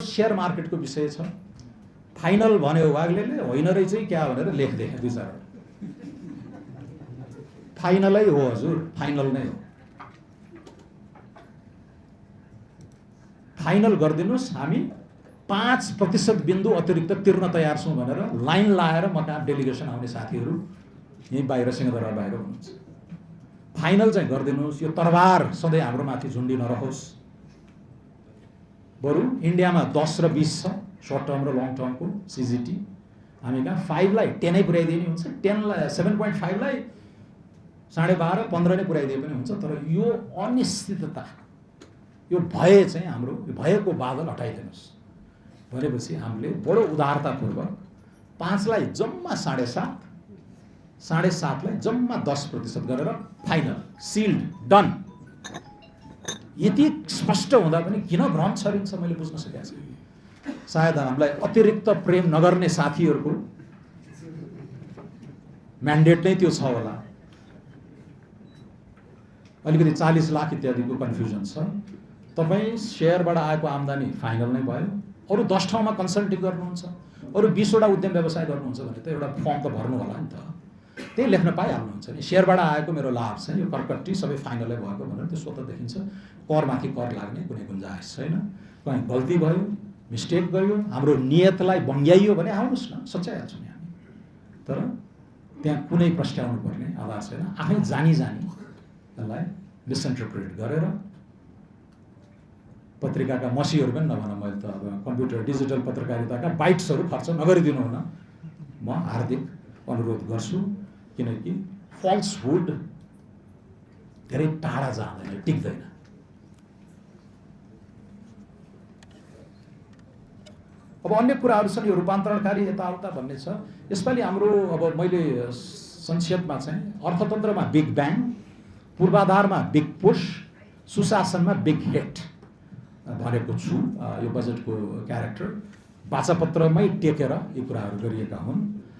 Share मार्केटको विषय छ। Final भन्यो वाग्लेले, होइन रहेछ क्या भनेर लेख्दै बिचरा। फाइनलै हो हजुर, फाइनल नै हो। फाइनल गरिदिनुस्, हामी 5% बिन्दु अतिरिक्त तिर्न तयार छौँ भनेर लाइन लाएर म कहाँ डेलिगेसन आउने साथीहरू यहीँ बाहिर सिंहदरबार बाहिर हुनुहुन्छ। फाइनल चाहिँ गरिदिनुहोस्। यो तरबार सधैँ हाम्रो माथि झुन्डी नरहोस्। बरु इन्डियामा 10 र 20 छ, सर्ट टर्म र लङ टर्मको सिजिटी। हामी कहाँ 5 लाई 10 नै पुर्याइदिने हुन्छ, 10 लाई 7.5 लाई 12.5 15 नै पुर्याइदिए पनि हुन्छ। तर यो अनिश्चितता, यो भय चाहिँ हाम्रो भयको बादल हटाइदिनुहोस् भनेपछि हामीले बडो उदारतापूर्वक 5 लाई जम्मा 7.5, 7.5 लाई जम्मा 10% गरेर फाइनल सिल्ड डन। यति स्पष्ट हुँदा पनि किन भ्रम छरिन्छ मैले बुझ्न सकेको छैन। सायद हामीलाई अतिरिक्त प्रेम नगर्ने साथीहरूको म्यान्डेट नै त्यो छ होला। अलिकति 40 लाख इत्यादिको कन्फ्युजन छ। तपाईँ सेयरबाट आएको आम्दानी फाइनल नै भयो। अरू 10 ठाउँमा कन्सल्टिङ गर्नुहुन्छ, अरू 20 वटा उद्यम व्यवसाय गर्नुहुन्छ भने त एउटा फर्म त भर्नु होला नि त। त्यही लेख्न पाइहाल्नुहुन्छ नि, सेयरबाट आएको मेरो लाभ चाहिँ यो कर्कट्टी सबै फाइनलै भएको भनेर त्यो स्वतः देखिन्छ। करमाथि कर लाग्ने कुनै गुन्जाइस छैन। कहीँ गल्ती भयो, मिस्टेक गयो, हाम्रो नियतलाई बङ्ग्याइयो भने आउनुहोस् न, सच्याइहाल्छौँ नि हामी। तर त्यहाँ कुनै प्रस्ट्याउनु पर्ने आधार छैन। आफै जानी यसलाई मिसइन्टरप्रेट गरेर पत्रिकाका मसीहरू पनि नभन, मैले त अब कम्प्युटर डिजिटल पत्रकारिताका बाइट्सहरू खर्च नगरिदिनु हुन म हार्दिक अनुरोध गर्छु। किनकि फल्सहुड धेरै टाढा जाँदैन, टिक्दैन। अब अन्य कुराहरू छन्, यो रूपान्तरणकारी यताउता भन्ने छ। यसपालि हाम्रो अब मैले संक्षेपमा चाहिँ अर्थतन्त्रमा बिग ब्याङ, पूर्वाधारमा बिग पुश, सुशासनमा बिग हिट भनेको छु। यो बजेटको क्यारेक्टर वाचापत्रमै टेकेर यी कुराहरू गरिएका हुन्।